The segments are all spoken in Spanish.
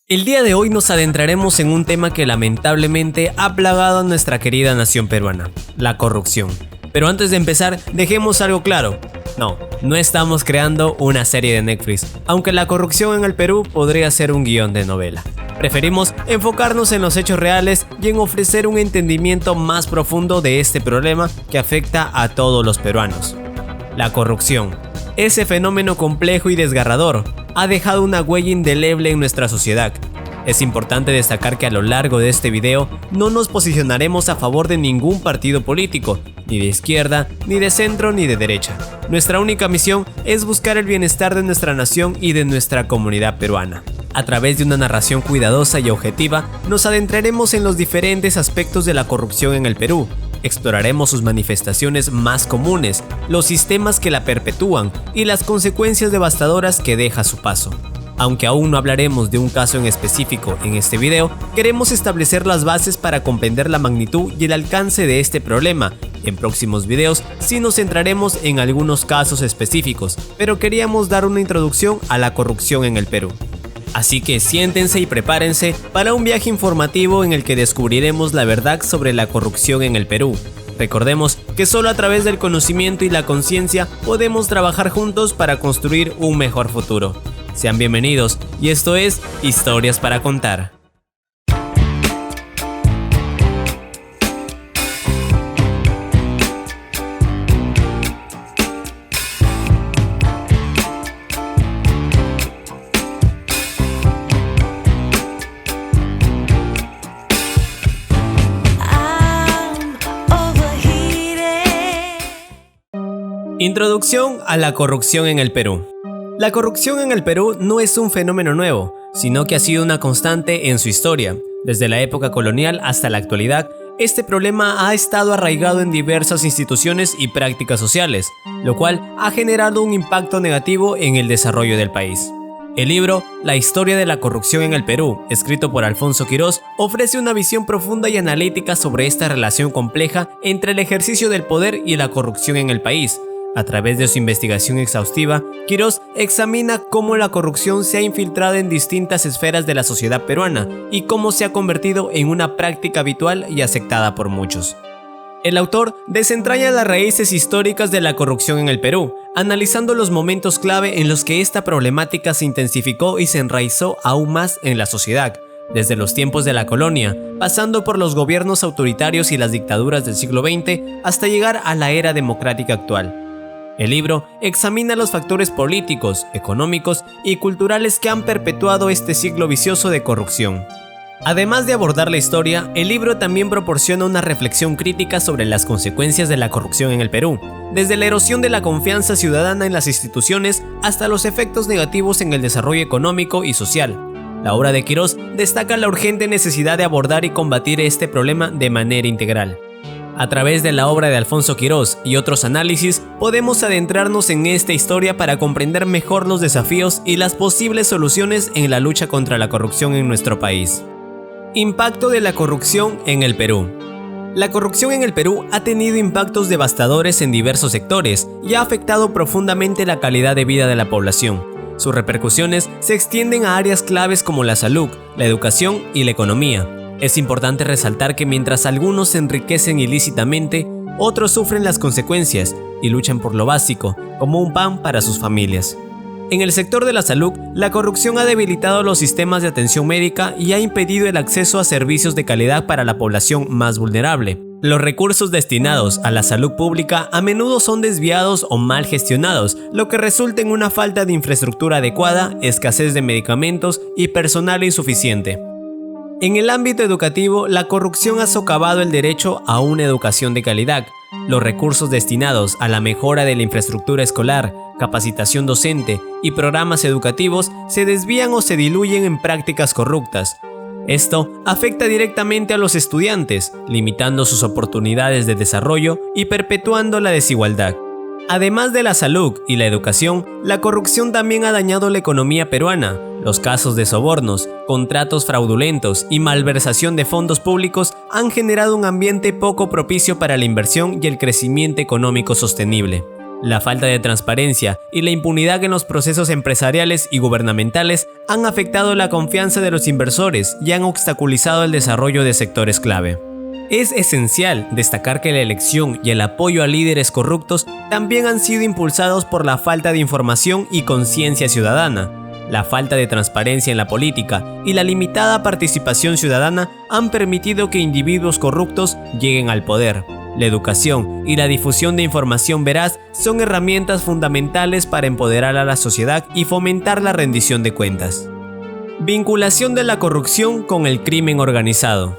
El día de hoy nos adentraremos en un tema que lamentablemente ha plagado a nuestra querida nación peruana, la corrupción. Pero antes de empezar, dejemos algo claro. No estamos creando una serie de Netflix, aunque la corrupción en el Perú podría ser un guión de novela. Preferimos enfocarnos en los hechos reales y en ofrecer un entendimiento más profundo de este problema que afecta a todos los peruanos. La corrupción, ese fenómeno complejo y desgarrador, ha dejado una huella indeleble en nuestra sociedad. Es importante destacar que a lo largo de este video no nos posicionaremos a favor de ningún partido político, ni de izquierda, ni de centro, ni de derecha. Nuestra única misión es buscar el bienestar de nuestra nación y de nuestra comunidad peruana. A través de una narración cuidadosa y objetiva, nos adentraremos en los diferentes aspectos de la corrupción en el Perú. Exploraremos sus manifestaciones más comunes, los sistemas que la perpetúan y las consecuencias devastadoras que deja a su paso. Aunque aún no hablaremos de un caso en específico en este video, queremos establecer las bases para comprender la magnitud y el alcance de este problema. En próximos videos sí nos centraremos en algunos casos específicos, pero queríamos dar una introducción a la corrupción en el Perú. Así que siéntense y prepárense para un viaje informativo en el que descubriremos la verdad sobre la corrupción en el Perú. Recordemos que solo a través del conocimiento y la conciencia podemos trabajar juntos para construir un mejor futuro. Sean bienvenidos y esto es Historias para Contar. Introducción a la corrupción en el Perú. La corrupción en el Perú no es un fenómeno nuevo, sino que ha sido una constante en su historia. Desde la época colonial hasta la actualidad, este problema ha estado arraigado en diversas instituciones y prácticas sociales, lo cual ha generado un impacto negativo en el desarrollo del país. El libro La historia de la corrupción en el Perú, escrito por Alfonso Quirós, ofrece una visión profunda y analítica sobre esta relación compleja entre el ejercicio del poder y la corrupción en el país. A través de su investigación exhaustiva, Quirós examina cómo la corrupción se ha infiltrado en distintas esferas de la sociedad peruana y cómo se ha convertido en una práctica habitual y aceptada por muchos. El autor desentraña las raíces históricas de la corrupción en el Perú, analizando los momentos clave en los que esta problemática se intensificó y se enraizó aún más en la sociedad, desde los tiempos de la colonia, pasando por los gobiernos autoritarios y las dictaduras del siglo XX hasta llegar a la era democrática actual. El libro examina los factores políticos, económicos y culturales que han perpetuado este ciclo vicioso de corrupción. Además de abordar la historia, el libro también proporciona una reflexión crítica sobre las consecuencias de la corrupción en el Perú, desde la erosión de la confianza ciudadana en las instituciones hasta los efectos negativos en el desarrollo económico y social. La obra de Quirós destaca la urgente necesidad de abordar y combatir este problema de manera integral. A través de la obra de Alfonso Quirós y otros análisis, podemos adentrarnos en esta historia para comprender mejor los desafíos y las posibles soluciones en la lucha contra la corrupción en nuestro país. Impacto de la corrupción en el Perú. La corrupción en el Perú ha tenido impactos devastadores en diversos sectores y ha afectado profundamente la calidad de vida de la población. Sus repercusiones se extienden a áreas claves como la salud, la educación y la economía. Es importante resaltar que mientras algunos se enriquecen ilícitamente, otros sufren las consecuencias y luchan por lo básico, como un pan para sus familias. En el sector de la salud, la corrupción ha debilitado los sistemas de atención médica y ha impedido el acceso a servicios de calidad para la población más vulnerable. Los recursos destinados a la salud pública a menudo son desviados o mal gestionados, lo que resulta en una falta de infraestructura adecuada, escasez de medicamentos y personal insuficiente. En el ámbito educativo, la corrupción ha socavado el derecho a una educación de calidad. Los recursos destinados a la mejora de la infraestructura escolar, capacitación docente y programas educativos se desvían o se diluyen en prácticas corruptas. Esto afecta directamente a los estudiantes, limitando sus oportunidades de desarrollo y perpetuando la desigualdad. Además de la salud y la educación, la corrupción también ha dañado la economía peruana. Los casos de sobornos, contratos fraudulentos y malversación de fondos públicos han generado un ambiente poco propicio para la inversión y el crecimiento económico sostenible. La falta de transparencia y la impunidad en los procesos empresariales y gubernamentales han afectado la confianza de los inversores y han obstaculizado el desarrollo de sectores clave. Es esencial destacar que la elección y el apoyo a líderes corruptos también han sido impulsados por la falta de información y conciencia ciudadana. La falta de transparencia en la política y la limitada participación ciudadana han permitido que individuos corruptos lleguen al poder. La educación y la difusión de información veraz son herramientas fundamentales para empoderar a la sociedad y fomentar la rendición de cuentas. Vinculación de la corrupción con el crimen organizado.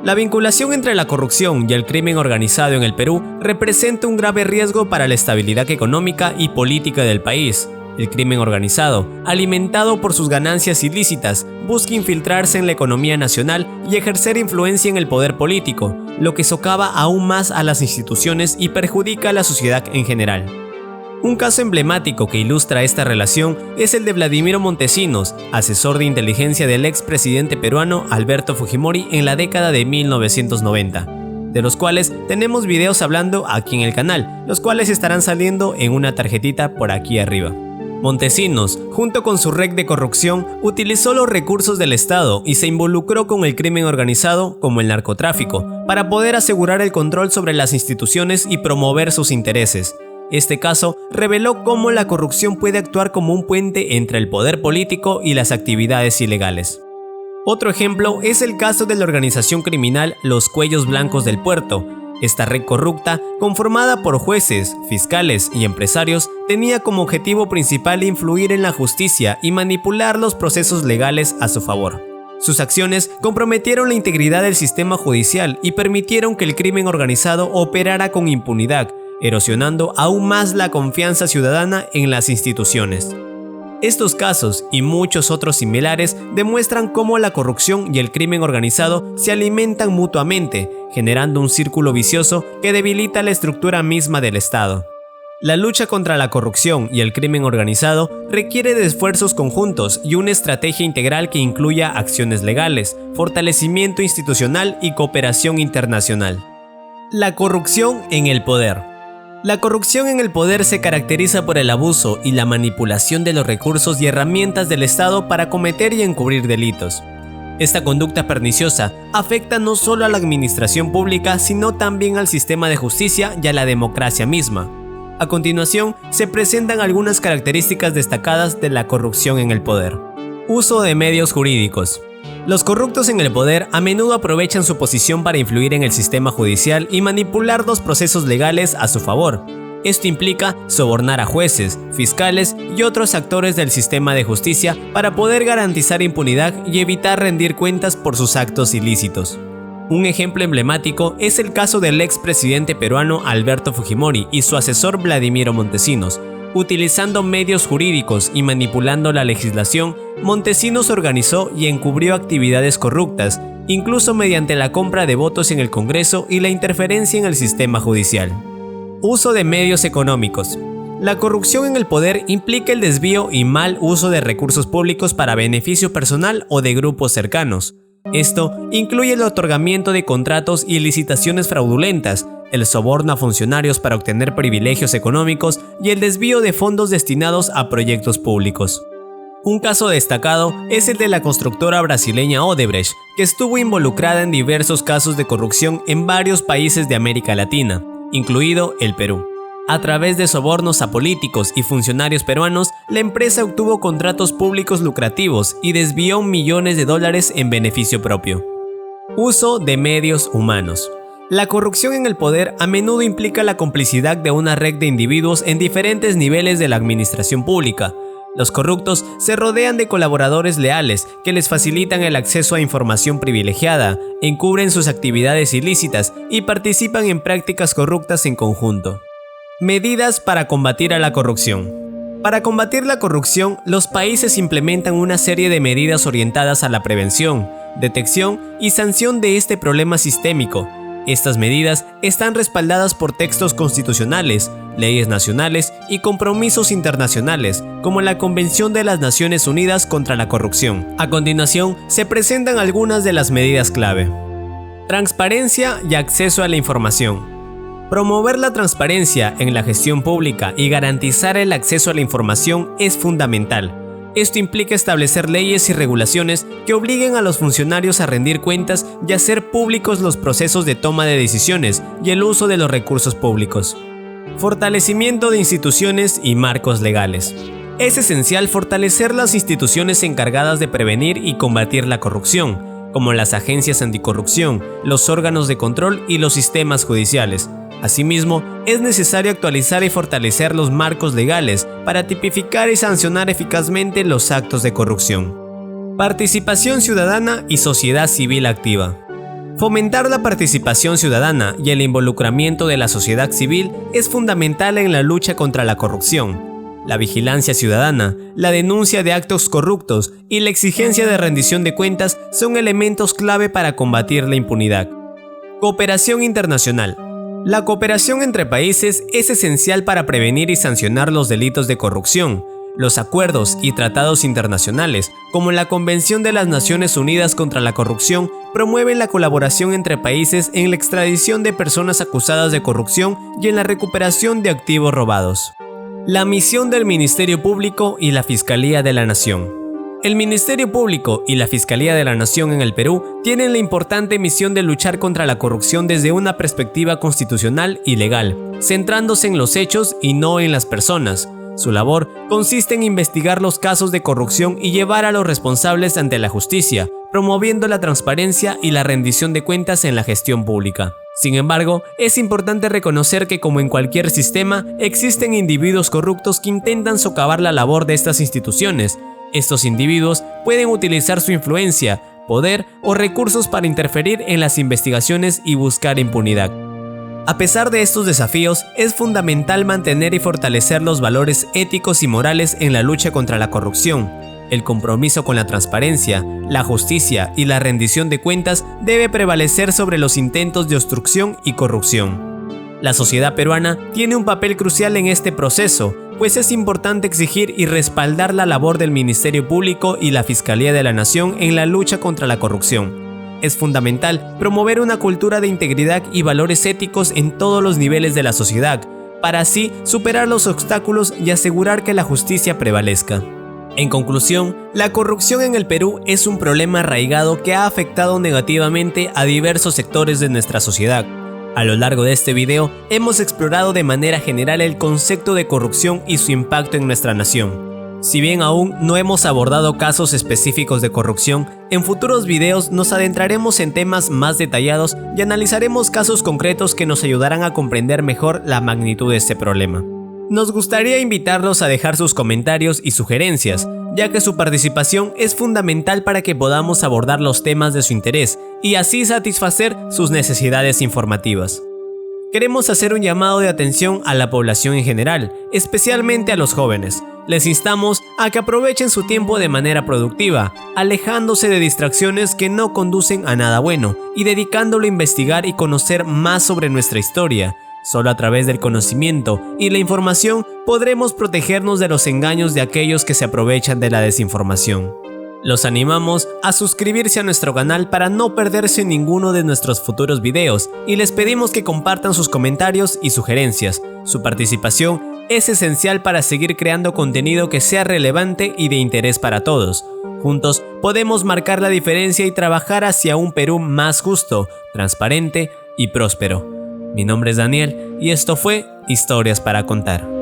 La vinculación entre la corrupción y el crimen organizado en el Perú representa un grave riesgo para la estabilidad económica y política del país. El crimen organizado, alimentado por sus ganancias ilícitas, busca infiltrarse en la economía nacional y ejercer influencia en el poder político, lo que socava aún más a las instituciones y perjudica a la sociedad en general. Un caso emblemático que ilustra esta relación es el de Vladimiro Montesinos, asesor de inteligencia del expresidente peruano Alberto Fujimori en la década de 1990, de los cuales tenemos videos hablando aquí en el canal, los cuales estarán saliendo en una tarjetita por aquí arriba. Montesinos, junto con su red de corrupción, utilizó los recursos del Estado y se involucró con el crimen organizado como el narcotráfico para poder asegurar el control sobre las instituciones y promover sus intereses. Este caso reveló cómo la corrupción puede actuar como un puente entre el poder político y las actividades ilegales. Otro ejemplo es el caso de la organización criminal Los Cuellos Blancos del Puerto. Esta red corrupta, conformada por jueces, fiscales y empresarios, tenía como objetivo principal influir en la justicia y manipular los procesos legales a su favor. Sus acciones comprometieron la integridad del sistema judicial y permitieron que el crimen organizado operara con impunidad, erosionando aún más la confianza ciudadana en las instituciones. Estos casos y muchos otros similares demuestran cómo la corrupción y el crimen organizado se alimentan mutuamente, generando un círculo vicioso que debilita la estructura misma del Estado. La lucha contra la corrupción y el crimen organizado requiere de esfuerzos conjuntos y una estrategia integral que incluya acciones legales, fortalecimiento institucional y cooperación internacional. La corrupción en el poder. La corrupción en el poder se caracteriza por el abuso y la manipulación de los recursos y herramientas del Estado para cometer y encubrir delitos. Esta conducta perniciosa afecta no solo a la administración pública, sino también al sistema de justicia y a la democracia misma. A continuación, se presentan algunas características destacadas de la corrupción en el poder. Uso de medios jurídicos. Los corruptos en el poder a menudo aprovechan su posición para influir en el sistema judicial y manipular los procesos legales a su favor. Esto implica sobornar a jueces, fiscales y otros actores del sistema de justicia para poder garantizar impunidad y evitar rendir cuentas por sus actos ilícitos. Un ejemplo emblemático es el caso del expresidente peruano Alberto Fujimori y su asesor Vladimiro Montesinos. Utilizando medios jurídicos y manipulando la legislación, Montesinos organizó y encubrió actividades corruptas, incluso mediante la compra de votos en el Congreso y la interferencia en el sistema judicial. Uso de medios económicos. La corrupción en el poder implica el desvío y mal uso de recursos públicos para beneficio personal o de grupos cercanos. Esto incluye el otorgamiento de contratos y licitaciones fraudulentas, el soborno a funcionarios para obtener privilegios económicos y el desvío de fondos destinados a proyectos públicos. Un caso destacado es el de la constructora brasileña Odebrecht, que estuvo involucrada en diversos casos de corrupción en varios países de América Latina, incluido el Perú. A través de sobornos a políticos y funcionarios peruanos, la empresa obtuvo contratos públicos lucrativos y desvió millones de dólares en beneficio propio. Uso de medios humanos. La corrupción en el poder a menudo implica la complicidad de una red de individuos en diferentes niveles de la administración pública. Los corruptos se rodean de colaboradores leales que les facilitan el acceso a información privilegiada, encubren sus actividades ilícitas y participan en prácticas corruptas en conjunto. Medidas para combatir a la corrupción. Para combatir la corrupción, los países implementan una serie de medidas orientadas a la prevención, detección y sanción de este problema sistémico. Estas medidas están respaldadas por textos constitucionales, leyes nacionales y compromisos internacionales, como la Convención de las Naciones Unidas contra la Corrupción. A continuación, se presentan algunas de las medidas clave. Transparencia y acceso a la información. Promover la transparencia en la gestión pública y garantizar el acceso a la información es fundamental. Esto implica establecer leyes y regulaciones que obliguen a los funcionarios a rendir cuentas y hacer públicos los procesos de toma de decisiones y el uso de los recursos públicos. Fortalecimiento de instituciones y marcos legales. Es esencial fortalecer las instituciones encargadas de prevenir y combatir la corrupción, como las agencias anticorrupción, los órganos de control y los sistemas judiciales. Asimismo, es necesario actualizar y fortalecer los marcos legales para tipificar y sancionar eficazmente los actos de corrupción. Participación ciudadana y sociedad civil activa. Fomentar la participación ciudadana y el involucramiento de la sociedad civil es fundamental en la lucha contra la corrupción. La vigilancia ciudadana, la denuncia de actos corruptos y la exigencia de rendición de cuentas son elementos clave para combatir la impunidad. Cooperación internacional. La cooperación entre países es esencial para prevenir y sancionar los delitos de corrupción. Los acuerdos y tratados internacionales, como la Convención de las Naciones Unidas contra la Corrupción, promueven la colaboración entre países en la extradición de personas acusadas de corrupción y en la recuperación de activos robados. La misión del Ministerio Público y la Fiscalía de la Nación. El Ministerio Público y la Fiscalía de la Nación en el Perú tienen la importante misión de luchar contra la corrupción desde una perspectiva constitucional y legal, centrándose en los hechos y no en las personas. Su labor consiste en investigar los casos de corrupción y llevar a los responsables ante la justicia, promoviendo la transparencia y la rendición de cuentas en la gestión pública. Sin embargo, es importante reconocer que, como en cualquier sistema, existen individuos corruptos que intentan socavar la labor de estas instituciones. Estos individuos pueden utilizar su influencia, poder o recursos para interferir en las investigaciones y buscar impunidad. A pesar de estos desafíos, es fundamental mantener y fortalecer los valores éticos y morales en la lucha contra la corrupción. El compromiso con la transparencia, la justicia y la rendición de cuentas debe prevalecer sobre los intentos de obstrucción y corrupción. La sociedad peruana tiene un papel crucial en este proceso, pues es importante exigir y respaldar la labor del Ministerio Público y la Fiscalía de la Nación en la lucha contra la corrupción. Es fundamental promover una cultura de integridad y valores éticos en todos los niveles de la sociedad, para así superar los obstáculos y asegurar que la justicia prevalezca. En conclusión, la corrupción en el Perú es un problema arraigado que ha afectado negativamente a diversos sectores de nuestra sociedad. A lo largo de este video, hemos explorado de manera general el concepto de corrupción y su impacto en nuestra nación. Si bien aún no hemos abordado casos específicos de corrupción, en futuros videos nos adentraremos en temas más detallados y analizaremos casos concretos que nos ayudarán a comprender mejor la magnitud de este problema. Nos gustaría invitarlos a dejar sus comentarios y sugerencias, ya que su participación es fundamental para que podamos abordar los temas de su interés y así satisfacer sus necesidades informativas. Queremos hacer un llamado de atención a la población en general, especialmente a los jóvenes. Les instamos a que aprovechen su tiempo de manera productiva, alejándose de distracciones que no conducen a nada bueno y dedicándolo a investigar y conocer más sobre nuestra historia. Solo a través del conocimiento y la información podremos protegernos de los engaños de aquellos que se aprovechan de la desinformación. Los animamos a suscribirse a nuestro canal para no perderse ninguno de nuestros futuros videos y les pedimos que compartan sus comentarios y sugerencias. Su participación es esencial para seguir creando contenido que sea relevante y de interés para todos. Juntos podemos marcar la diferencia y trabajar hacia un Perú más justo, transparente y próspero. Mi nombre es Daniel y esto fue Historias para Contar.